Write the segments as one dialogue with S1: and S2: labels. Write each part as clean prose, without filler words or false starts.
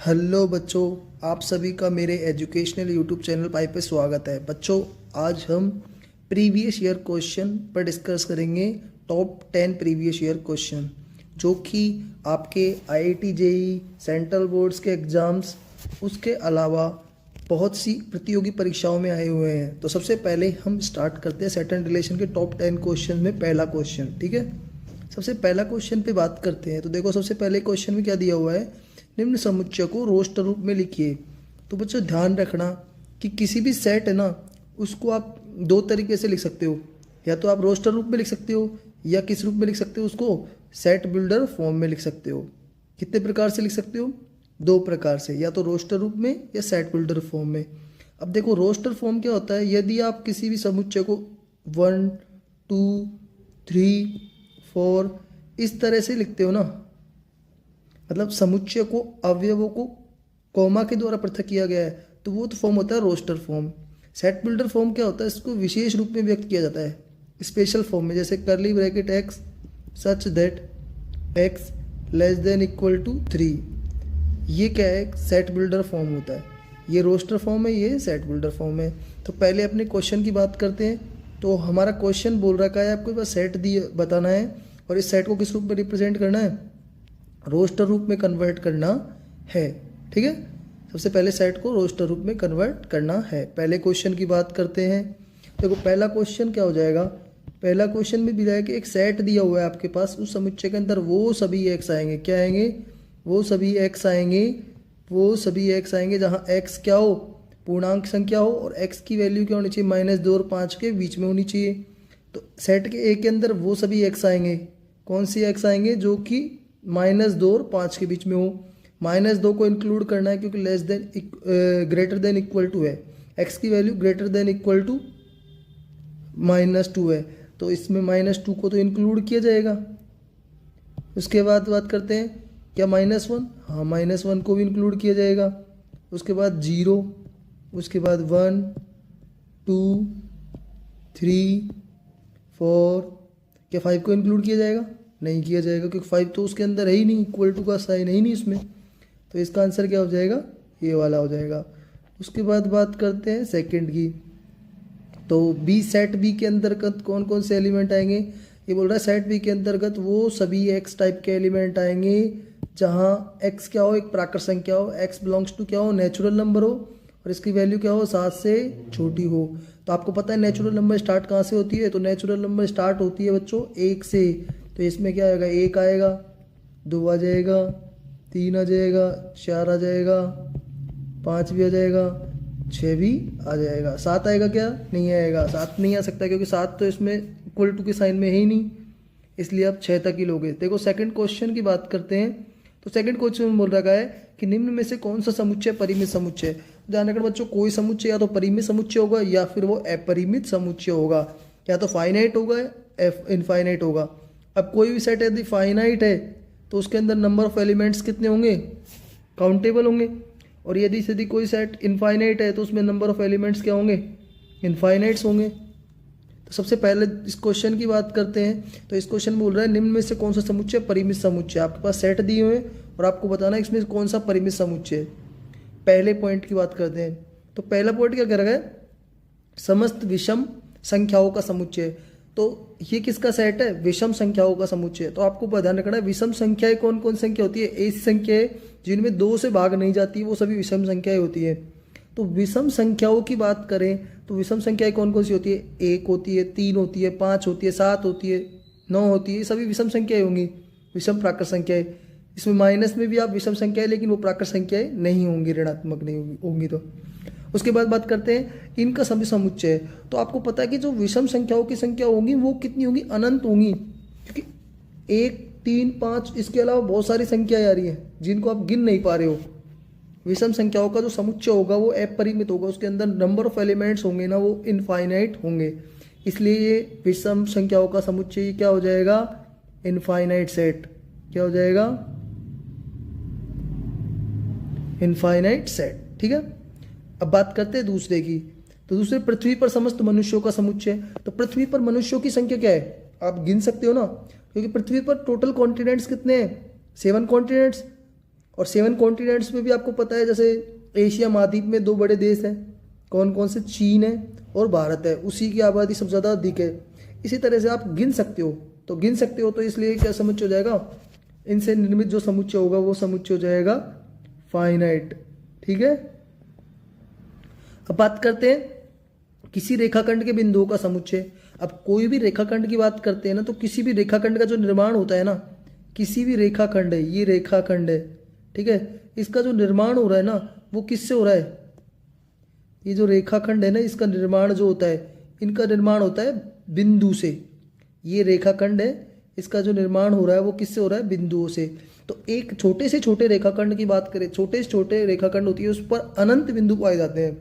S1: Hello बच्चों, आप सभी का मेरे एजुकेशनल यूट्यूब चैनल पाई पे स्वागत है। बच्चों, आज हम प्रीवियस ईयर क्वेश्चन पर डिस्कस करेंगे। टॉप 10 प्रीवियस ईयर क्वेश्चन जो कि आपके आईआईटी जेईई सेंट्रल बोर्ड्स के एग्ज़ाम्स, उसके अलावा बहुत सी प्रतियोगी परीक्षाओं में आए हुए हैं। तो सबसे पहले हम स्टार्ट करते हैं सेकंड रिलेशन के टॉप 10 क्वेश्चन में पहला क्वेश्चन। ठीक है, सबसे पहला क्वेश्चन पे बात करते हैं। तो देखो, सबसे पहले क्वेश्चन में क्या दिया हुआ है, निम्न समुच्चय को रोस्टर रूप में लिखिए। तो बच्चों ध्यान रखना कि किसी भी सेट है ना, उसको आप दो तरीके से लिख सकते हो। या तो आप रोस्टर रूप में लिख सकते हो, या किस रूप में लिख सकते हो, उसको सेट बिल्डर फॉर्म में लिख सकते हो। कितने प्रकार से लिख सकते हो? दो प्रकार से, या तो रोस्टर रूप में या सेट बिल्डर फॉर्म में। अब देखो, रोस्टर फॉर्म क्या होता है, यदि आप किसी भी समुच्चय को 1 2 3 4 इस तरह से लिखते हो ना, मतलब समुच्चय को अवयवों को कॉमा के द्वारा पृथक किया गया है, तो वो तो फॉर्म होता है roster form. Set builder form क्या होता है, इसको विशेष रूप में व्यक्त किया जाता है स्पेशल फॉर्म में, जैसे curly bracket X such that X less than equal to 3। ये क्या है, सेट बिल्डर फॉर्म होता है। ये रोस्टर फॉर्म है, ये सेट बिल्डर फॉर्म है। तो पहले अपने क्वेश्चन की बात करते हैं। तो हमारा क्वेश्चन बोल रखा है आपको बस सेट दिए बताना है, और इस सेट को किस रूप में रिप्रेजेंट करना है, रोस्टर रूप में कन्वर्ट करना है। ठीक है, सबसे पहले सेट को रोस्टर रूप में कन्वर्ट करना है। पहले क्वेश्चन की बात करते हैं। देखो, पहला क्वेश्चन क्या हो जाएगा, पहला क्वेश्चन में दिया है कि एक सेट दिया हुआ है आपके पास, उस समुच्चय के अंदर वो सभी एक्स आएंगे। क्या आएंगे? वो सभी एक्स आएंगे। वो सभी एक्स आएंगे जहाँ एक्स क्या हो, पूर्णांक संख्या हो, और एक्स की वैल्यू क्या होनी चाहिए, -2 और 5 के बीच में होनी चाहिए। तो सेट के ए के अंदर वो सभी एक्स आएंगे। कौन सी एक्स आएंगे? जो कि -2 और 5 के बीच में हो। -2 को इंक्लूड करना है क्योंकि less than greater than equal to है। एक्स की value greater than equal to -2 है, तो इसमें -2 को तो इंक्लूड किया जाएगा। उसके बाद बात करते हैं क्या, -1, हाँ -1 को भी इंक्लूड किया जाएगा। उसके बाद 0, उसके बाद 1 2 3 4, क्या 5 को इंक्लूड किया जाएगा? नहीं किया जाएगा, क्योंकि 5 तो उसके अंदर है ही नहीं, इक्वल टू का साइन है ही नहीं इसमें। तो इसका आंसर क्या हो जाएगा, ये वाला हो जाएगा। उसके बाद बात करते हैं सेकंड की। तो बी सेट बी के अंतर्गत कौन कौन से एलिमेंट आएंगे, ये बोल रहा है सेट बी के अंतर्गत वो सभी एक्स टाइप के एलिमेंट आएंगे जहाँ एक्स क्या हो, एक प्राकृत संख्या हो, एक्स बिलोंग्स टू क्या हो, नेचुरल नंबर हो, और इसकी वैल्यू क्या हो, 7 से छोटी हो। तो आपको पता है नेचुरल नंबर स्टार्ट कहाँ से होती है, तो नेचुरल नंबर स्टार्ट होती है बच्चों 1 से। तो इसमें क्या आएगा, 1 आएगा, 2 आ जाएगा, 3 आ जाएगा, 4 आ जाएगा, 5 भी आ जाएगा, 6 भी आ जाएगा। 7 आएगा क्या? नहीं आएगा, 7 नहीं आ सकता क्योंकि 7 तो इसमें इक्वल टू के साइन में है ही नहीं, इसलिए आप 6 तक ही लोगे। देखो, सेकंड क्वेश्चन की बात करते हैं। तो सेकंड क्वेश्चन में बोल रखा है कि निम्न में से कौन सा समुच्चय परिमित समुच्चय। ध्यान रखना बच्चों, कोई समुच्चय या तो परिमित समुच्चय होगा या फिर वो अपरिमित समुच्चय होगा, या तो फाइनाइट होगा या इनफाइनाइट होगा। अब कोई भी सेट यदि फाइनाइट है तो उसके अंदर नंबर ऑफ एलिमेंट्स कितने होंगे, काउंटेबल होंगे। और यदि कोई सेट इनफाइनाइट है तो उसमें नंबर ऑफ एलिमेंट्स क्या होंगे, इनफाइनाइट्स होंगे। तो सबसे पहले इस क्वेश्चन की बात करते हैं। तो इस क्वेश्चन में बोल रहा है निम्न में से कौन सा समुच्चय परिमित समुच्चय। आपके पास सेट दिए हुए हैं और आपको बताना है इसमें कौन सा परिमित समुच्चय है। पहले पॉइंट की बात करते हैं। तो पहला पॉइंट क्या कह रहा है, समस्त विषम संख्याओं का समुच्चय। तो ये किसका सेट है, विषम संख्याओं का समुच्चय। तो आपको ध्यान रखना है विषम संख्याएं कौन कौन संख्या होती है, ऐसी संख्याएं जिनमें 2 से भाग नहीं जाती, वो सभी विषम संख्याएं होती है। तो विषम संख्याओं की बात करें तो विषम संख्याएं कौन कौन सी होती है, 1 होती है, 3 होती है, 5 होती है, 7 होती है, 9 होती है, सभी विषम संख्याएं होंगी, विषम प्राकृत संख्याएं। इसमें माइनस में भी आप विषम संख्याएं, लेकिन वो प्राकृत संख्याएं नहीं होंगी, ऋणात्मक नहीं होंगी। तो उसके बाद बात करते हैं इनका सभी समुच्चय। तो आपको पता है कि जो विषम संख्याओं की संख्या होंगी वो कितनी होंगी, अनंत होंगी, क्योंकि 1 3 5 इसके अलावा बहुत सारी संख्याएं आ रही हैं जिनको आप गिन नहीं पा रहे हो। विषम संख्याओं का जो समुच्चय होगा वो अपरिमित होगा, उसके अंदर नंबर ऑफ एलिमेंट्स होंगे ना, वो इनफाइनाइट होंगे। इसलिए ये विषम संख्याओं का समुच्चय क्या हो जाएगा, इनफाइनाइट सेट। क्या हो जाएगा, इनफाइनाइट सेट। ठीक है, अब बात करते हैं दूसरे की। तो दूसरे, पृथ्वी पर समस्त मनुष्यों का समुच्चय। तो पृथ्वी पर मनुष्यों की संख्या क्या है, आप गिन सकते हो ना, क्योंकि पृथ्वी पर टोटल कॉन्टिनेंट्स कितने हैं, 7 कॉन्टिनेंट्स। और 7 कॉन्टिनेंट्स में भी आपको पता है, जैसे एशिया महाद्वीप में 2 बड़े देश हैं, कौन कौन से, चीन है और भारत है, उसी की आबादी सबसे ज़्यादा अधिक है। इसी तरह से आप गिन सकते हो, तो गिन सकते हो तो इसलिए क्या समुच्चय हो जाएगा, इनसे निर्मित जो समुच्चय होगा वो समुच्चय हो जाएगा फाइनाइट। ठीक है, अब बात करते हैं किसी रेखाखंड के बिंदुओं का समुच्चय। अब कोई भी रेखाखंड की बात करते हैं ना, तो किसी भी रेखाखंड का जो निर्माण होता है ना, किसी भी रेखाखंड है, ये रेखाखंड है, ठीक है, इसका जो निर्माण हो रहा है ना वो किससे हो रहा है, ये जो रेखाखंड है ना इसका निर्माण जो होता है, इनका निर्माण होता है बिंदु से। ये रेखाखंड है, इसका जो निर्माण हो रहा है वो किससे हो रहा है, बिंदुओं से। तो एक छोटे से छोटे रेखाखंड की बात करें, छोटे से छोटे रेखाखंड होती है उस पर अनंत बिंदु पाए जाते हैं।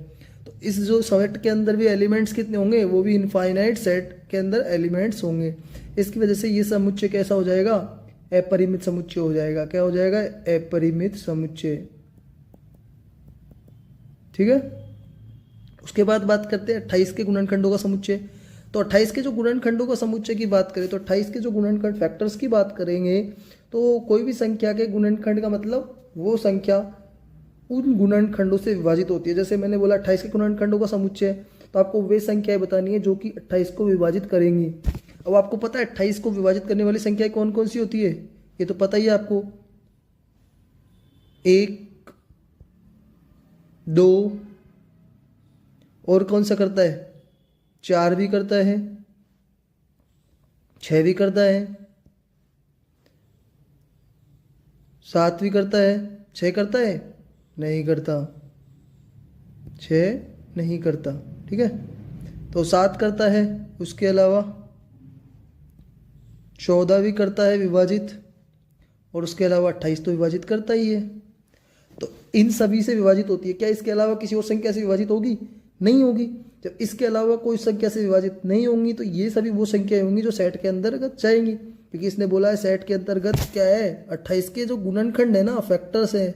S1: तो इस जो सेट के अंदर भी एलिमेंट्स कितने होंगे, वो भी इनफाइनाइट सेट के अंदर एलिमेंट्स होंगे। इसकी वजह से ये समुच्चय कैसा हो जाएगा, अपरिमित समुच्चय हो जाएगा। क्या हो जाएगा, अपरिमित समुच्चय। ठीक है, उसके बाद बात करते हैं 28 के गुणनखंडों का समुच्चय। तो 28 के जो गुणनखंडों का समुच्चय की बात करें, तो 28 के जो गुणनखंड फैक्टर्स की बात करेंगे, तो कोई भी संख्या के गुणनखंड का मतलब वो संख्या उन गुणनखंडों से विभाजित होती है। जैसे मैंने बोला 28 के गुणनखंडों का समुच्चय, तो आपको वे संख्याएं बतानी है जो कि 28 को विभाजित करेंगी। अब आपको पता है 28 को विभाजित करने वाली संख्याएं कौन कौन सी होती है, ये तो पता ही है आपको, 1, 2 और कौन सा करता है, 4 भी करता है, 6 भी करता है, 7 भी करता है, 6 करता है, नहीं करता, 6 नहीं करता। ठीक है, तो 7 करता है, उसके अलावा 14 भी करता है विभाजित, और उसके अलावा 28 तो विभाजित करता ही है। तो इन सभी से विभाजित होती है। क्या इसके अलावा किसी और संख्या से विभाजित होगी, नहीं होगी। जब इसके अलावा कोई संख्या से विभाजित नहीं होंगी तो ये सभी वो संख्याएं होंगी जो सेट के अंतर्गत जाएंगी, क्योंकि इसने बोला है सेट के अंतर्गत क्या है, 28 के जो गुणनखंड है ना, फैक्टर्स है,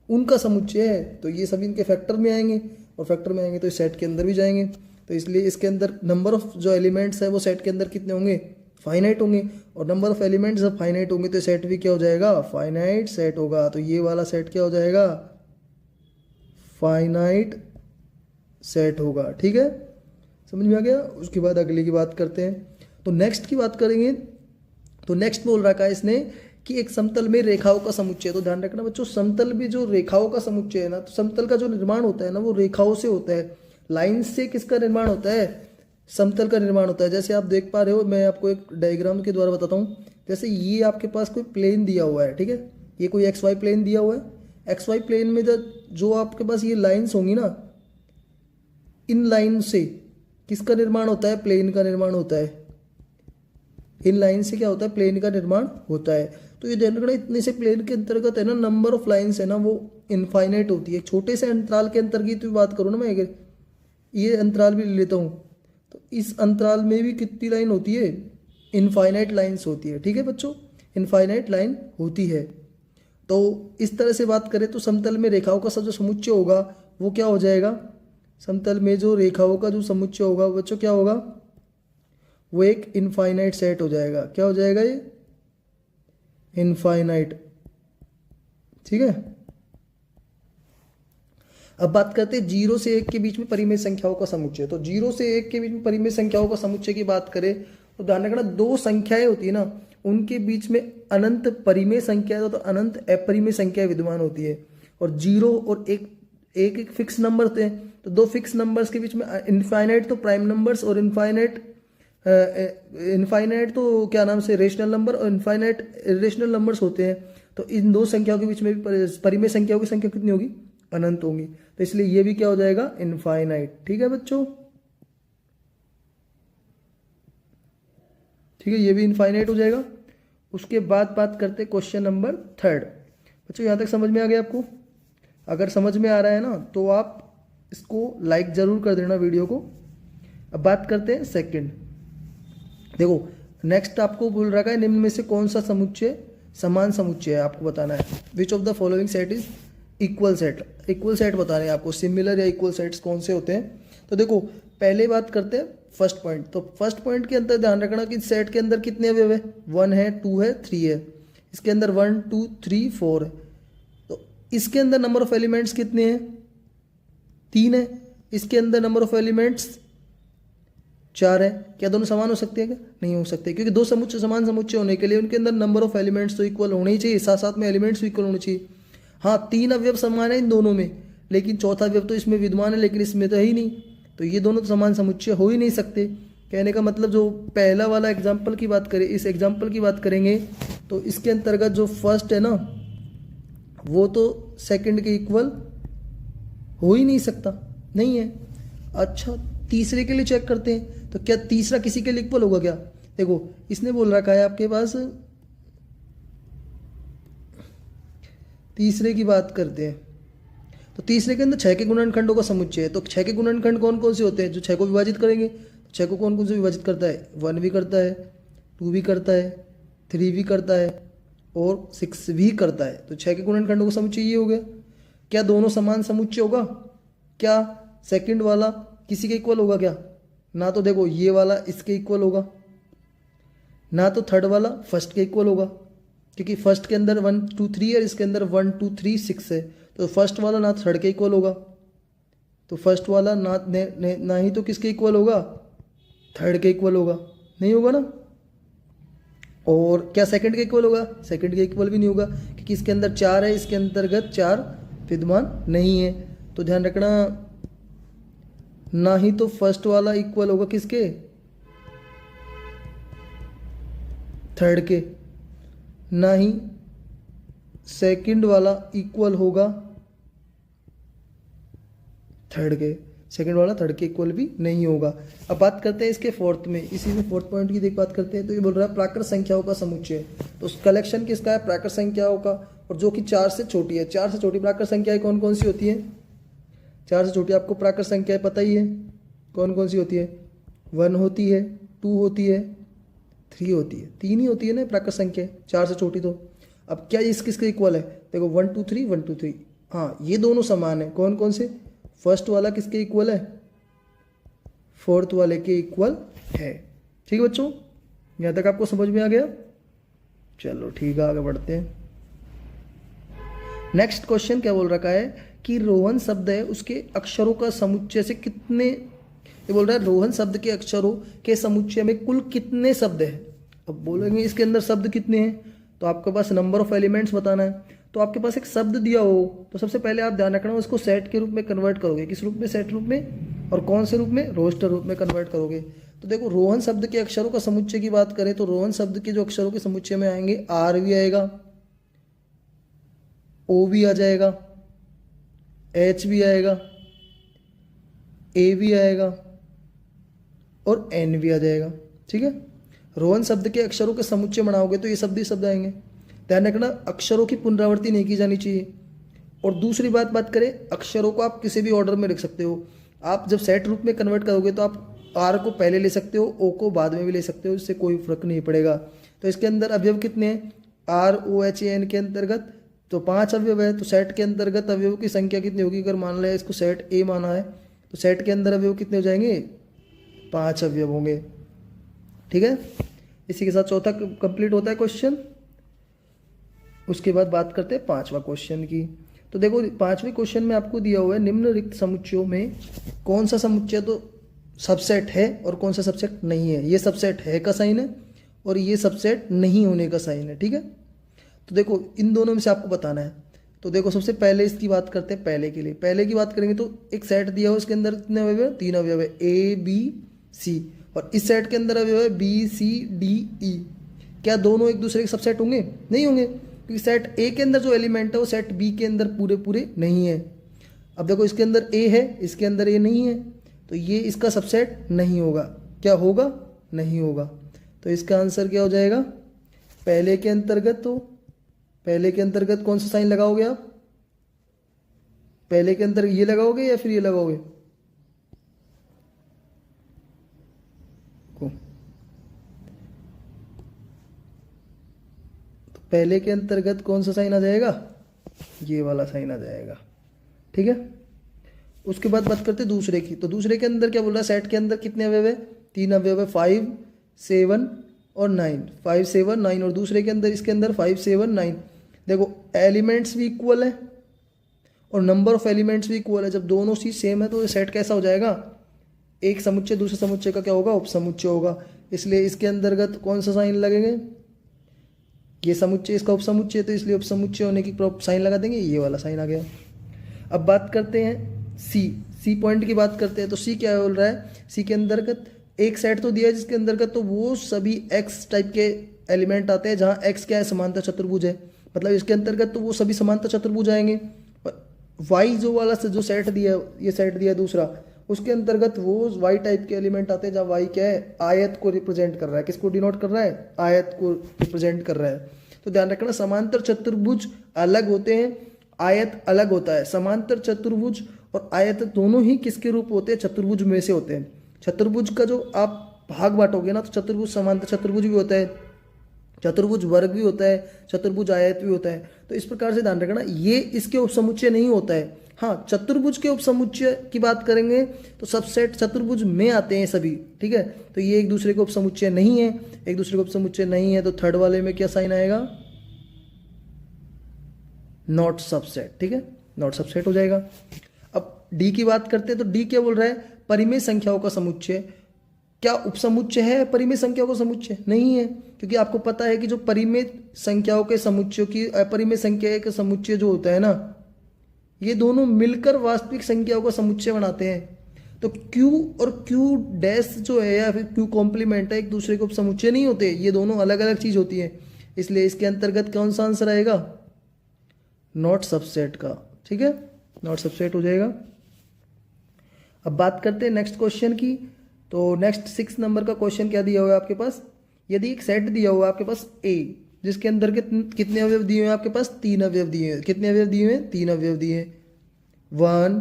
S1: उनका समुच्चय है। तो ये सभी इनके फैक्टर में आएंगे, और फैक्टर में आएंगे तो इस सेट के अंदर भी जाएंगे। तो इसलिए इसके अंदर नंबर ऑफ जो एलिमेंट्स है वो सेट के अंदर कितने होंगे, फाइनाइट होंगे। और नंबर ऑफ एलिमेंट्स जब फाइनाइट होंगे तो सेट भी क्या हो जाएगा, फाइनाइट सेट होगा। तो ये वाला सेट क्या हो जाएगा, फाइनाइट सेट होगा। ठीक है, समझ में आ गया। उसके बाद अगले की बात करते हैं, तो नेक्स्ट की बात करेंगे। तो नेक्स्ट बोल रखा है इसने कि एक समतल में रेखाओं का समुच्चय। तो ध्यान रखना बच्चों, समतल में जो रेखाओं का समुच्चय है ना, तो समतल का जो निर्माण होता है ना वो रेखाओं से होता है। लाइन से किसका निर्माण होता है, समतल का निर्माण होता है। जैसे आप देख पा रहे हो, मैं आपको एक डायग्राम के द्वारा बताता हूँ। जैसे ये आपके पास कोई प्लेन दिया हुआ है, ठीक है, ये कोई XY प्लेन दिया हुआ है। XY प्लेन में जो आपके पास ये लाइन्स होंगी ना, इन लाइन से किसका निर्माण होता है, प्लेन का निर्माण होता है। इन लाइन से क्या होता है, प्लेन का निर्माण होता है। तो ये ध्यान रखना, इतने से प्लेन के अंतर्गत है ना, नंबर ऑफ लाइन्स है ना वो इनफाइनाइट होती है। छोटे से अंतराल के अंतर्गत भी बात करूँ ना मैं, अगर ये अंतराल भी ले लेता हूँ, तो इस अंतराल में भी कितनी लाइन होती है, इनफाइनाइट लाइन्स होती है। ठीक है बच्चों, इनफाइनाइट लाइन होती है। तो इस तरह से बात करें तो समतल में रेखाओं का जो समुच्चय होगा वो क्या हो जाएगा, समतल में जो रेखाओं का जो समुच्चय होगा बच्चों क्या होगा, वो एक इनफाइनाइट सेट हो जाएगा। क्या हो जाएगा, ये इनफाइनाइट। ठीक है, अब बात करते हैं 0 से 1 के बीच में परिमेय संख्याओं का समुच्चय। तो 0 से 1 के बीच में परिमेय संख्याओं का समुच्चय की बात करें तो ध्यान रखना, 2 संख्याएं होती है ना, उनके बीच में अनंत परिमेय संख्या तो अनंत अपरिमेय संख्या विद्यमान होती है। और 0 और 1 एक फिक्स नंबर होते हैं। तो 2 फिक्स नंबर्स के बीच में इनफाइनाइट तो प्राइम नंबर्स, और इनफाइनाइट तो क्या नाम से रेशनल नंबर, और इनफाइनाइट इरेशनल नंबर्स होते हैं। तो इन 2 संख्याओं के बीच में भी परिमेय संख्याओं की संख्या कितनी होगी, अनंत होंगी। तो इसलिए ये भी क्या हो जाएगा, इनफाइनाइट। ठीक है बच्चों, ठीक है, ये भी इनफाइनाइट हो जाएगा। उसके बाद बात करते क्वेश्चन नंबर 3। बच्चों यहाँ तक समझ में आ गया आपको? अगर समझ में आ रहा है ना तो आप इसको लाइक ज़रूर कर देना वीडियो को। अब बात करते हैं सेकंड। देखो नेक्स्ट आपको बोल रखा है, निम्न में से कौन सा समुच्चय समान समुच्चय है, आपको बताना है। Which of the following set is equal set. Equal set बताने हैं आपको, सिमिलर या इक्वल सेट्स कौन से होते हैं। तो देखो पहले बात करते हैं फर्स्ट पॉइंट। तो फर्स्ट पॉइंट के अंदर ध्यान रखना कि सेट के अंदर कितने अवयव है, 1 है, 2 है, 3 है। इसके अंदर 1 2 3 4 है। इसके अंदर नंबर ऑफ एलिमेंट्स कितने हैं? 3 है। इसके अंदर नंबर ऑफ एलिमेंट्स 4 है। क्या दोनों समान हो सकते हैं? क्या नहीं हो सकते, क्योंकि दो समुच्चय समान समुच्चय होने के लिए उनके अंदर नंबर ऑफ एलिमेंट्स तो इक्वल होने ही चाहिए, साथ साथ में एलिमेंट्स भी इक्वल होने चाहिए। हाँ, 3 अवयव समान है इन दोनों में, लेकिन चौथा अवयव तो इसमें विद्यमान है लेकिन इसमें तो है ही नहीं, तो ये दोनों तो समान समुच्चय हो ही नहीं सकते। कहने का मतलब जो पहला वाला एग्जाम्पल की बात करें, इस एग्जाम्पल की बात करेंगे तो इसके अंतर्गत जो फर्स्ट है ना वो तो सेकंड के इक्वल हो ही नहीं सकता, नहीं है। अच्छा, तीसरे के लिए चेक करते हैं, तो क्या तीसरा किसी के लिए इक्वल होगा क्या? देखो इसने बोल रखा है आपके पास, तीसरे की बात करते हैं तो तीसरे के अंदर 6 के गुणनखंडों का समुच्चय है। तो 6 के गुणनखंड कौन कौन से होते हैं? जो 6 को विभाजित करेंगे, 6 को कौन कौन से विभाजित करता है? 1 भी करता है, 2 भी करता है, 3 भी करता है और 6 भी करता है। तो 6 के गुणनखंडों का समुच्चय ये हो गया। क्या दोनों समान समुच्चय होगा? क्या सेकंड वाला किसी के इक्वल होगा क्या? ना तो देखो ये वाला इसके इक्वल होगा, ना तो थर्ड वाला फर्स्ट के इक्वल होगा, क्योंकि फर्स्ट के अंदर 1 2 3 है और इसके अंदर 1 2 3 6 है। तो फर्स्ट वाला ना थर्ड के इक्वल होगा, तो फर्स्ट वाला ना ही तो किसके इक्वल होगा? थर्ड के इक्वल होगा, नहीं होगा ना। और क्या सेकंड के इक्वल होगा? सेकंड के इक्वल भी नहीं होगा, क्योंकि इसके अंदर 4 है, इसके अंतर्गत 4 विद्यमान नहीं है। तो ध्यान रखना, ना ही तो फर्स्ट वाला इक्वल होगा किसके? थर्ड के, ना ही सेकंड वाला इक्वल होगा थर्ड के, सेकंड वाला थर्ड के इक्वल भी नहीं होगा। अब बात करते हैं इसके फोर्थ में, इसी में फोर्थ पॉइंट की देख बात करते हैं। तो ये बोल रहा है प्राकृत संख्याओं का समुच्चय, तो कलेक्शन किसका है? प्राकृत संख्याओं का, और जो कि 4 से छोटी है। 4 से छोटी प्राकृत संख्याएं कौन कौन सी होती है? 4 से छोटी आपको प्राकृत संख्याएं पता ही है, कौन कौन सी होती है? 1 होती है, 2 होती है, 3 होती है, 3 ही होती है ना प्राकृत संख्या 4 से छोटी। तो अब क्या इस किसके इक्वल है? देखो 1 2 3 1 2 3, हाँ ये दोनों समान है। कौन कौन से? फर्स्ट वाला किसके इक्वल है? फोर्थ वाले के इक्वल है। ठीक है बच्चों, यहाँ तक आपको समझ में आ गया? चलो ठीक है, आगे बढ़ते हैं। नेक्स्ट क्वेश्चन क्या बोल रखा है कि रोहन शब्द है उसके अक्षरों का समुच्चय से कितने, ये बोल रहा है रोहन शब्द के अक्षरों के समुच्चय में कुल कितने शब्द है। अब बोलेंगे इसके अंदर शब्द कितने हैं, तो आपके पास नंबर ऑफ एलिमेंट्स बताना है। तो आपके पास एक शब्द दिया हो तो सबसे पहले आप ध्यान रखना उसको सेट के रूप में कन्वर्ट करोगे। किस रूप में? सेट रूप में। और कौन से रूप में? रोस्टर रूप में कन्वर्ट करोगे। तो देखो रोहन शब्द के अक्षरों का समुच्चय की बात करें तो रोहन शब्द के जो अक्षरों के समुच्चय में आएंगे, आर भी आएगा, ओ भी आ जाएगा, एच भी आएगा, ए भी आएगा और एन भी आ जाएगा। ठीक है, रोहन शब्द के अक्षरों के समुच्चय बनाओगे तो ये शब्द ही शब्द आएंगे। ध्यान रखना अक्षरों की पुनरावृत्ति नहीं की जानी चाहिए। और दूसरी बात करें, अक्षरों को आप किसी भी ऑर्डर में लिख सकते हो। आप जब सेट रूप में कन्वर्ट करोगे तो आप आर को पहले ले सकते हो, ओ को बाद में भी ले सकते हो, इससे कोई फर्क नहीं पड़ेगा। तो इसके अंदर अवयव कितने हैं? R O H A N के अंतर्गत तो 5 अवयव है। तो सेट के अंतर्गत अवयव की संख्या कितनी होगी? अगर मान लिया इसको सेट ए माना है तो सेट के अंदर अवयव कितने हो जाएंगे? 5 अवयव होंगे। ठीक है, इसी के साथ चौथा कंप्लीट होता है क्वेश्चन। उसके बाद बात करते हैं 5वां क्वेश्चन की। तो देखो 5वें क्वेश्चन में आपको दिया हुआ है निम्नलिखित समुच्चयों में कौन सा समुच्चय तो सबसेट है और कौन सा सबसेट नहीं है। ये सबसेट है का साइन है और ये सबसेट नहीं होने का साइन है। ठीक है, तो देखो इन दोनों में से आपको बताना है। तो देखो सबसे पहले इसकी बात करते हैं। पहले के लिए, पहले की बात करेंगे तो एक सेट दिया हो, इसके अंदर कितने अवयव है? 3 अवयव है, ए बी सी। और इस सेट के अंदर अवयव है बी सी डी ई। क्या दोनों एक दूसरे के सबसेट होंगे? नहीं होंगे, क्योंकि सेट ए के अंदर जो एलिमेंट है वो सेट बी के अंदर पूरे पूरे नहीं है। अब देखो इसके अंदर ए है, इसके अंदर ए नहीं है, तो ये इसका सबसेट नहीं होगा। क्या होगा? नहीं होगा। तो इसका आंसर क्या हो जाएगा? पहले के अंतर्गत, तो पहले के अंतर्गत कौन सा साइन लगाओगे आप? पहले के अंदर ये लगाओगे या फिर ये लगाओगे? तो पहले के अंतर्गत कौन सा साइन आ जाएगा? ये वाला साइन आ जाएगा। ठीक है, उसके बाद बात करते हैं दूसरे की। तो दूसरे के अंदर क्या बोल रहा है? सेट के अंदर कितने अवयव है? 3 अवयव है, 5 7 और 9। 5 7 9। और दूसरे के अंदर, इसके अंदर 5 7 9। देखो एलिमेंट्स भी इक्वल है, और नंबर ऑफ एलिमेंट्स भी इक्वल है। जब दोनों चीज सेम है तो ये सेट कैसा हो जाएगा, एक समुच्चय दूसरे समुच्चय का क्या होगा, उपसमुच्चय होगा। इसलिए इसके अंतर्गत कौन सा साइन लगेंगे, ये समुच्चय इसका उपसमुच्चय है तो इसलिए उपसमुच्चय होने की साइन लगा देंगे, ये वाला साइन आ गया। अब बात करते हैं सी पॉइंट की बात करते हैं। तो सी क्या बोल रहा है, सी के अंतर्गत एक सेट तो दिया है जिसके अंतर्गत तो वो सभी एक्स टाइप के एलिमेंट आते हैं जहाँ एक्स क्या है, समांतर चतुर्भुज है, मतलब इसके अंतर्गत तो वो सभी समांतर चतुर्भुज आएंगे। वाई जो वाला जो सेट दिया, ये सेट दिया दूसरा, उसके अंतर्गत वो वाई टाइप के एलिमेंट आते हैं जहाँ वाई क्या है, आयत को रिप्रेजेंट कर रहा है, किसको डिनोट कर रहा है, आयत को रिप्रेजेंट कर रहा है। तो ध्यान रखना समांतर चतुर्भुज अलग होते हैं, आयत अलग होता है। समांतर चतुर्भुज और आयत दोनों ही किसके रूप होते हैं, चतुर्भुज में से होते हैं। चतुर्भुज का जो आप भाग बांटोगे ना तो चतुर्भुज समांतर चतुर्भुज भी होता है, चतुर्भुज वर्ग भी होता है, चतुर्भुज आयत भी होता है। तो इस प्रकार से ध्यान रखना, ये इसके उपसमुच्चय नहीं होता है। हाँ, चतुर्भुज के उपसमुच्चय की बात करेंगे तो सबसेट चतुर्भुज में आते हैं सभी, ठीक है। तो ये एक दूसरे के उपसमुच्चय नहीं है, एक दूसरे के उपसमुच्चय नहीं है, तो थर्ड वाले में क्या साइन आएगा, नॉट सबसेट, ठीक है, नॉट सबसेट हो जाएगा। अब डी की बात करते हैं तो डी क्या बोल रहा है, परिमेय संख्याओं का समुच्चय। क्या उपसमुच्चय है परिमेय संख्याओं का समुच्चय, नहीं है, क्योंकि आपको पता है कि जो परिमेय संख्याओं के समुच्चयों की अपरिमेय संख्या के समुच्चय जो होता है ना, ये दोनों मिलकर वास्तविक संख्याओं का समुच्चय बनाते हैं। तो Q और Q डैश जो है या फिर Q कॉम्प्लीमेंट है, एक दूसरे के उपसमुच्चय नहीं होते, ये दोनों अलग अलग चीज होती है। इसलिए इसके अंतर्गत कौन सा आंसर आएगा, नॉट सबसेट का, ठीक है, नॉट सबसेट हो जाएगा। अब बात करते हैं नेक्स्ट क्वेश्चन की। तो नेक्स्ट 6 नंबर का क्वेश्चन क्या दिया हुआ है आपके पास, यदि एक सेट दिया हुआ है आपके पास A, जिसके अंदर कितने अवयव दिए हुए हैं आपके पास, 3 अवयव दिए हैं। कितने अवयव दिए हुए हैं, 3 अवयव दिए हैं, 1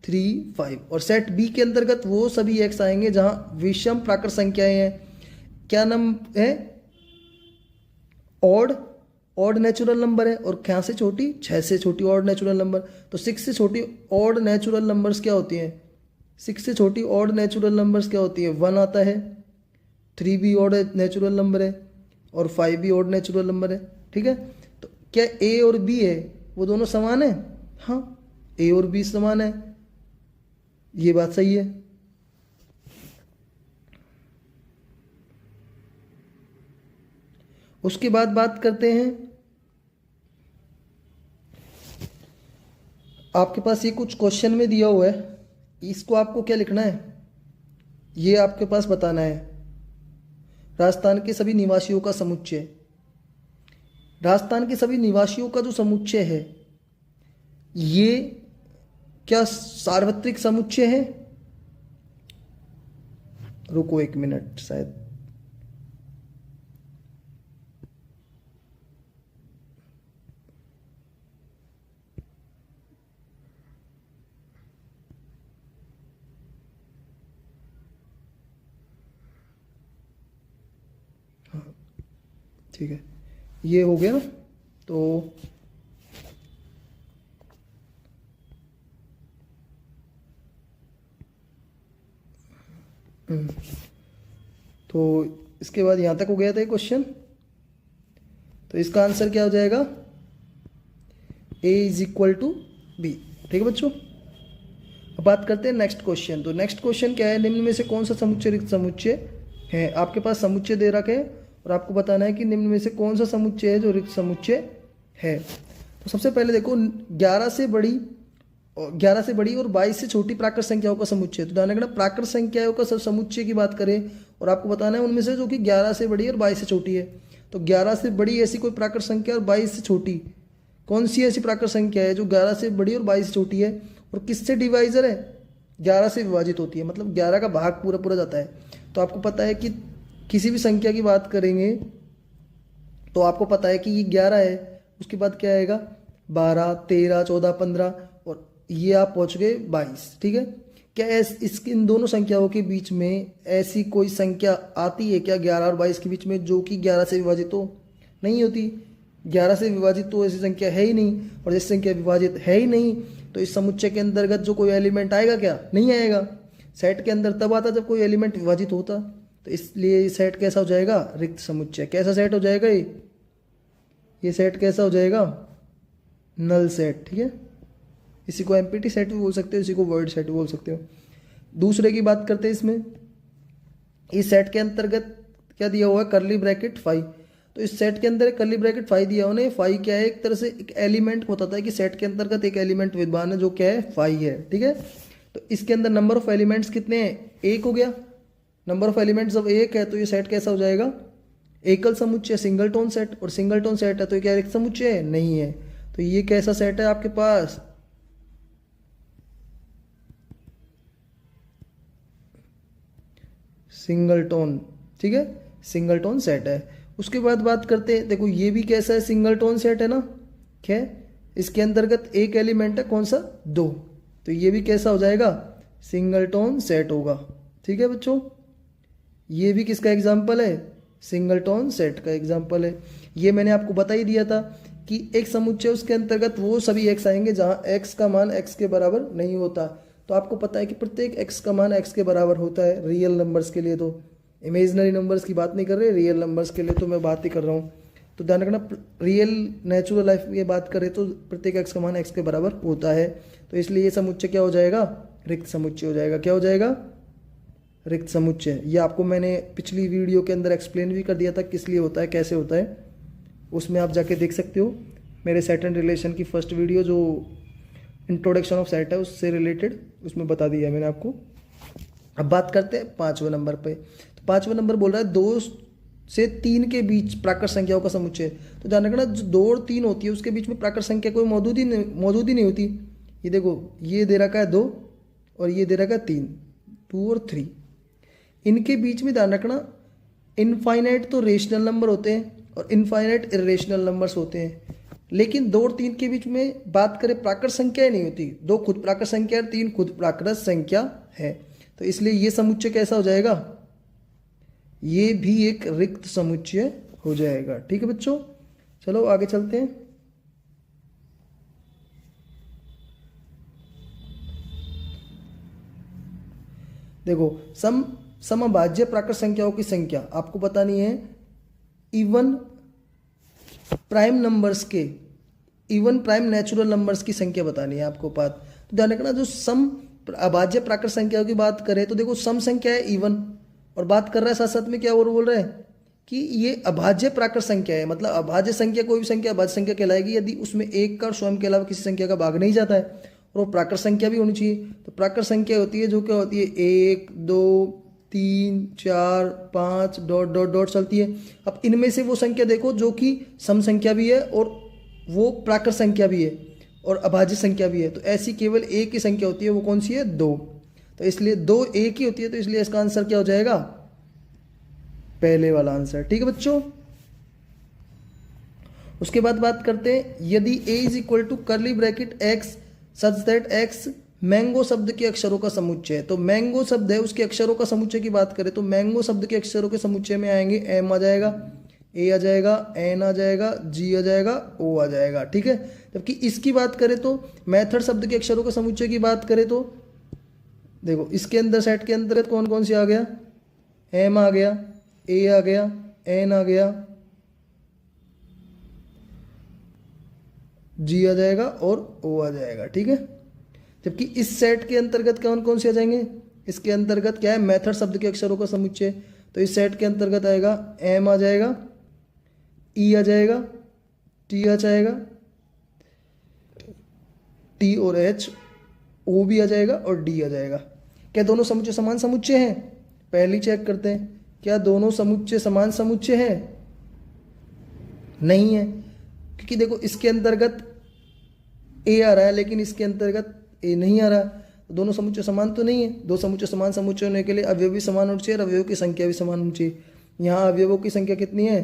S1: 3 5। और सेट बी के अंतर्गत वो सभी एक्स आएंगे जहां विषम प्राकृत संख्याएं हैं। क्या नाम है, ऑड नेचुरल नंबर है, और क्या से छोटी, 6 से छोटी ऑड नेचुरल नंबर। तो 6 से छोटी ऑड नेचुरल नंबर्स क्या होती हैं, 6 से छोटी ऑड नेचुरल नंबर्स क्या होती है, 1 आता है, 3 भी ऑड नेचुरल नंबर है, और 5 भी ऑड नेचुरल नंबर है, ठीक है। तो क्या ए और बी है वो दोनों समान है, हाँ ए और बी समान है, ये बात सही है। उसके बाद बात करते हैं, आपके पास ये कुछ क्वेश्चन में दिया हुआ है, इसको आपको क्या लिखना है, ये आपके पास बताना है। राजस्थान के सभी निवासियों का समुच्चय, राजस्थान के सभी निवासियों का जो समुच्चय है ये क्या सार्वत्रिक समुच्चय है, रुको 1 मिनट, शायद ठीक है, ये हो गया ना। तो इसके बाद यहाँ तक हो गया था ये क्वेश्चन। तो इसका आंसर क्या हो जाएगा, A = B, ठीक है बच्चों। अब बात करते हैं नेक्स्ट क्वेश्चन। तो नेक्स्ट क्वेश्चन क्या है, निम्न में से कौन सा समुच्चय रिक्त समुच्चय है। आपके पास समुच्चय दे रखे है और आपको बताना है कि निम्न में से कौन सा समुच्चय है जो रिक्त समुच्चय है। तो सबसे पहले देखो 11 से बड़ी और 22 से छोटी प्राकृत संख्याओं का समुच्चय। तो ध्यान रखना, प्राकृत संख्याओं का समुच्चय की बात करें और आपको बताना है उनमें से जो कि 11 से बड़ी और 22 से छोटी है। तो 11 से बड़ी ऐसी कोई प्राकृत संख्या और 22 से छोटी कौन सी ऐसी प्राकृत संख्या है जो 11 से बड़ी और 22 से छोटी है और किससे डिवाइजर है, 11 से विभाजित होती है, मतलब 11 का भाग पूरा पूरा जाता है। तो आपको पता है कि किसी भी संख्या की बात करेंगे तो आपको पता है कि ये 11 है, उसके बाद क्या आएगा 12 13 14 15 और ये आप पहुंच गए 22, ठीक है। क्या इन दोनों संख्याओं के बीच में ऐसी कोई संख्या आती है क्या 11 और 22 के बीच में जो कि 11 से विभाजित हो, नहीं होती। 11 से विभाजित तो ऐसी संख्या है ही नहीं, और जैसी संख्या विभाजित है ही नहीं तो इस समुच्चय के अंतर्गत जो कोई एलिमेंट आएगा क्या, नहीं आएगा। सेट के अंदर तब आता जब कोई एलिमेंट विभाजित होता। तो इसलिए सेट कैसा हो जाएगा, रिक्त समुच्चय। कैसा सेट हो जाएगा ये सेट कैसा हो जाएगा, नल सेट, ठीक है। इसी को एम्प्टी सेट भी बोल सकते हो, इसी को वर्ड सेट भी बोल सकते हो। दूसरे की बात करते हैं इसमें, इस सेट के अंतर्गत क्या दिया हुआ है, करली ब्रैकेट फाइव। तो इस सेट के अंदर एक करली ब्रैकेट फाइव दिया हुआ है। फाइव क्या है, एक तरह से एक एलिमेंट बताता है कि सेट के अंतर्गत एक एलिमेंट विद्यमान है जो क्या है, फाइव है, ठीक है। तो इसके अंदर नंबर ऑफ एलिमेंट्स कितने हैं, एक हो गया। नंबर ऑफ एलिमेंट्स जब एक है तो ये सेट कैसा हो जाएगा, एकल समुच्चय, सिंगल टोन सेट। और सिंगल टोन सेट है तो ये क्या रिक्त समुच्चय है, नहीं है। तो ये कैसा सेट है आपके पास, सिंगल टोन, ठीक है, सिंगल टोन सेट है। उसके बाद बात करते हैं, देखो ये भी कैसा है, सिंगल टोन सेट है ना, क्या है, इसके अंतर्गत एक एलिमेंट है, कौन सा, दो। तो ये भी कैसा हो जाएगा, सिंगल टोन सेट होगा, ठीक है बच्चों। ये भी किसका एग्जाम्पल है, सिंगल टोन सेट का एग्जाम्पल है। ये मैंने आपको बता ही दिया था कि एक समुच्चय, उसके अंतर्गत वो सभी एक्स आएंगे जहां एक्स का मान एक्स के बराबर नहीं होता। तो आपको पता है कि प्रत्येक एक्स का मान एक्स के बराबर होता है रियल नंबर्स के लिए। तो इमेजिनरी नंबर्स की बात नहीं कर रहे, रियल नंबर्स के लिए तो मैं बात ही कर रहा हूँ। तो ध्यान रखना, रियल नेचुरल लाइफ में बात करें तो प्रत्येक एक्स का मान एक्स के बराबर होता है। तो इसलिए ये समुच्चय क्या हो जाएगा, रिक्त समुच्चय हो जाएगा। क्या हो जाएगा, रिक्त समुच्चय। ये आपको मैंने पिछली वीडियो के अंदर एक्सप्लेन भी कर दिया था किस लिए होता है, कैसे होता है, उसमें आप जाके देख सकते हो। मेरे सेट एंड रिलेशन की फर्स्ट वीडियो जो इंट्रोडक्शन ऑफ सेट है उससे रिलेटेड, उसमें बता दिया है मैंने आपको। अब बात करते हैं 5वें नंबर पे। तो 5वां नंबर बोल रहा है 2 से 3 के बीच प्राकृत संख्याओं का समुच्चय। तो ध्यान रखना, जो 2 और 3 होती है उसके बीच में प्राकृत संख्या कोई मौजूद ही नहीं होती। ये देखो, ये दे रखा है 2 और ये दे रखा है 3, 2 और 3। इनके बीच में ध्यान रखना, इनफाइनाइट तो रेशनल नंबर होते हैं और इनफाइनाइट इरेशनल नंबर्स होते हैं। लेकिन 2 और 3 के बीच में बात करें, प्राकृत संख्या नहीं होती। 2 खुद प्राकृत संख्या और 3 खुद प्राकृत संख्या है। तो इसलिए ये समुच्चय कैसा हो जाएगा, ये भी एक रिक्त समुच्चय हो जाएगा, ठीक है बच्चों। चलो आगे चलते हैं। देखो, समअभाज्य प्राकृत संख्याओं की संख्या आपको बतानी है इवन प्राइम नंबर्स के, इवन प्राइम नेचुरल नंबर्स की संख्या बतानी है आपको बात। तो ध्यान रखना, जो सम अभाज्य प्राकृत संख्याओं की बात करें तो देखो सम संख्या है इवन, और बात कर रहा है साथ साथ में क्या और बोल रहे हैं कि ये अभाज्य प्राकृत संख्या है। मतलब अभाज्य संख्या कोई भी संख्या अभाज्य संख्या कहलाएगी यदि उसमें एक का स्वयं के अलावा किसी संख्या का भाग नहीं जाता है, और वो प्राकृत संख्या भी होनी चाहिए। तो प्राकृत संख्या होती है जो क्या होती है, 1 2 3 4 5 डॉट डॉट डॉट चलती है। अब इनमें से वो संख्या देखो जो कि सम संख्या भी है और वो प्राकृत संख्या भी है और अभाज्य संख्या भी है। तो ऐसी केवल एक ही संख्या होती है, वो कौन सी है, 2। तो इसलिए 2 एक ही होती है, तो इसलिए इसका आंसर क्या हो जाएगा, पहले वाला आंसर, ठीक है बच्चों। उसके बाद बात करते हैं, यदि a is equal to curly bracket x such that x mango शब्द के अक्षरों का समुच्चय है। तो मैंगो शब्द है, उसके अक्षरों का समुच्चय की बात करें तो मैंगो शब्द के अक्षरों के समुच्चय में आएंगे m आ जाएगा, a आ जाएगा, n आ जाएगा, g आ जाएगा, o आ जाएगा, ठीक है। जबकि इसकी बात करें तो मेथड शब्द के अक्षरों के समुच्चय की बात करें तो देखो इसके अंदर सेट के अंतर्गत कौन कौन सी आ गया, m आ गया, a आ गया, n आ गया, g आ जाएगा और o आ जाएगा, ठीक है। जबकि इस सेट के अंतर्गत कौन कौन से आ जाएंगे, इसके अंतर्गत क्या है, मेथड शब्द के अक्षरों का समुच्चय। तो इस सेट के अंतर्गत आएगा m आ जाएगा, e आ जाएगा, t आ जाएगा, t और h, o भी आ जाएगा और d आ जाएगा। क्या दोनों समुच्चय समान समुच्चय हैं, पहले चेक करते हैं, क्या दोनों समुच्चय समान समुच्चय हैं, नहीं है। क्योंकि देखो इसके अंतर्गत a आ रहा है लेकिन इसके अंतर्गत a नहीं आ रहा, तो दोनों समुच्चय समान तो नहीं है। दो समुच्चय समान समुच्चय होने के लिए अवयव भी समान होने चाहिए और अवयवों की संख्या भी समान होनी चाहिए। यहाँ अवयवों की संख्या कितनी है,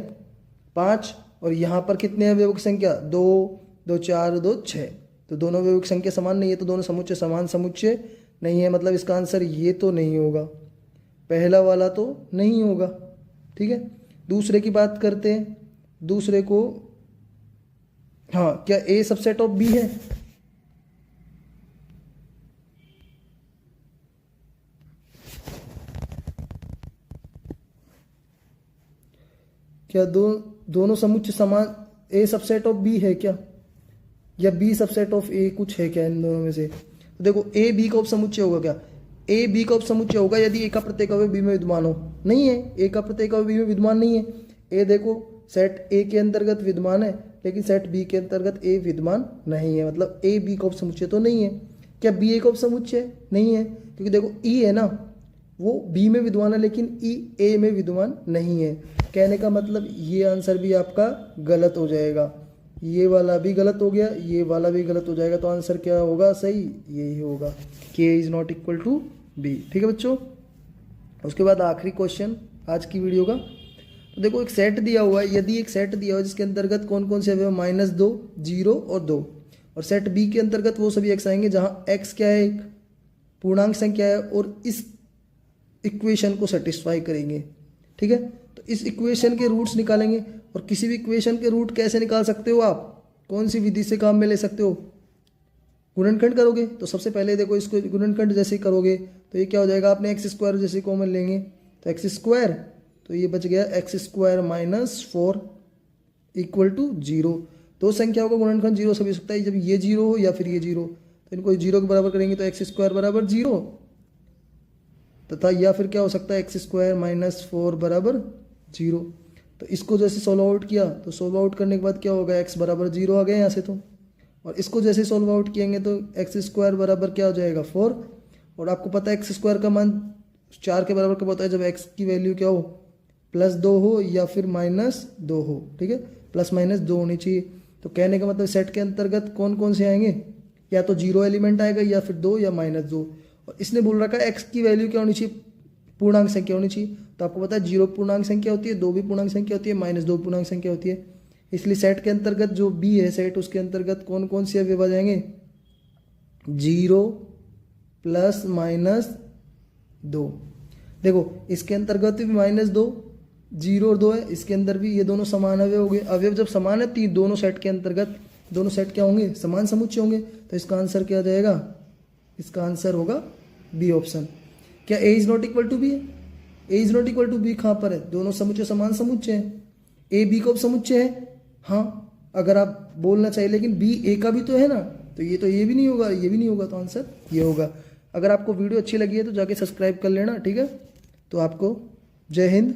S1: 5, और यहाँ पर कितने अवयवों की संख्या, 2 2 4 2 6। तो दोनों अवयवों की संख्या समान नहीं है, तो दोनों समुच्चय समान समुच्चय नहीं है। मतलब इसका आंसर ये तो नहीं होगा, पहला वाला तो नहीं होगा, ठीक है। दूसरे की बात करते हैं, दूसरे को, हाँ, क्या ए सबसेट ऑफ बी है, क्या दोनों समुच्चय समान, ए सबसेट ऑफ बी है क्या, या बी सबसेट ऑफ ए कुछ है क्या इन दोनों में से? तो देखो ए बी का उपसमुच्चय होगा क्या? ए बी का उपसमुच्चय होगा यदि ए का प्रत्येक अवयव बी में विद्यमान हो। नहीं है, ए का प्रत्येक अवयव बी में विद्यमान नहीं है। ए देखो सेट ए के अंतर्गत विद्यमान है लेकिन सेट बी के अंतर्गत ए विद्यमान नहीं है, मतलब ए बी का उपसमुच्चय तो नहीं है। क्या बी ए का उपसमुच्चय? नहीं है, क्योंकि देखो ई है ना, वो बी में विद्यमान है लेकिन ई ए में विद्यमान नहीं है। कहने का मतलब ये आंसर भी आपका गलत हो जाएगा, ये वाला भी गलत हो गया, ये वाला भी गलत हो जाएगा। तो आंसर क्या होगा सही? यही होगा, K is not equal to B. ठीक है बच्चों। उसके बाद आखिरी क्वेश्चन आज की वीडियो का। तो देखो एक सेट दिया हुआ है, यदि एक सेट दिया हुआ है जिसके अंतर्गत कौन कौन से अवयव -2, 0 और 2, और सेट बी के अंतर्गत वो सभी एक्स आएंगे जहाँ एक्स क्या है, एक पूर्णांक संख्या है और इस इक्वेशन को सेटिस्फाई करेंगे। ठीक है, तो इस इक्वेशन के रूट्स निकालेंगे। और किसी भी इक्वेशन के रूट कैसे निकाल सकते हो आप? कौन सी विधि से काम में ले सकते हो? गुणनखंड करोगे। तो सबसे पहले देखो इसको गुणनखंड जैसे करोगे तो ये क्या हो जाएगा, आपने एक्स स्क्वायर जैसे कॉमन लेंगे तो एक्स स्क्वायर, तो ये बच गया एक्स स्क्वायर -4 इक्वल टू 0। दो संख्याओं का गुणनखंड 0 से भी हो सकता है, जब ये 0 हो या फिर ये 0, तो इनको 0 के बराबर करेंगे तो एक्स स्क्वायर बराबर 0 तथा या फिर क्या हो सकता है एक्स स्क्वायर -4 बराबर 0। तो इसको जैसे सॉल्व आउट किया तो सॉल्व आउट करने के बाद क्या होगा, एक्स बराबर 0 आ गया यहाँ से। तो और इसको जैसे सॉल्व आउट किएंगे तो एक्स स्क्वायर बराबर क्या हो जाएगा 4। और आपको पता है एक्स स्क्वायर का मान 4 के बराबर कब होता है, जब एक्स की वैल्यू क्या हो, +2 हो या फिर -2 हो। ठीक है, +-2 होनी चाहिए। तो कहने का मतलब सेट के अंतर्गत कौन कौन से आएंगे, या तो 0 एलिमेंट आएगा या फिर 2 या -2। और इसने बोल रखा है एक्स की वैल्यू क्या होनी चाहिए, पूर्णांक संख्या होनी चाहिए। तो आपको पता है 0 पूर्णांक संख्या होती है, 2 भी पूर्णांक संख्या होती है, -2 पूर्णांक संख्या होती है। इसलिए सेट के अंतर्गत जो बी है सेट, उसके अंतर्गत कौन कौन से अवयव आ जाएंगे, 0 + -2। देखो इसके अंतर्गत भी -2, 0 और 2 है, इसके अंदर भी ये दोनों समान अवयव हो गए। अवयव जब समान है तो ये दोनों सेट के अंतर्गत दोनों सेट क्या होंगे, समान समुच्चय होंगे। तो इसका आंसर क्या आ जाएगा, इसका आंसर होगा बी ऑप्शन। क्या A is not equal to B है? A is not equal to B कहाँ पर है, दोनों समुच्चय समान समुच्चय है। ए बी का उपसमुच्चय है, हाँ अगर आप बोलना चाहिए, लेकिन बी ए का भी तो है ना, तो ये भी नहीं होगा, ये भी नहीं होगा, तो आंसर ये होगा। अगर आपको वीडियो अच्छी लगी है तो जाके सब्सक्राइब कर लेना। ठीक है, तो आपको जय हिंद।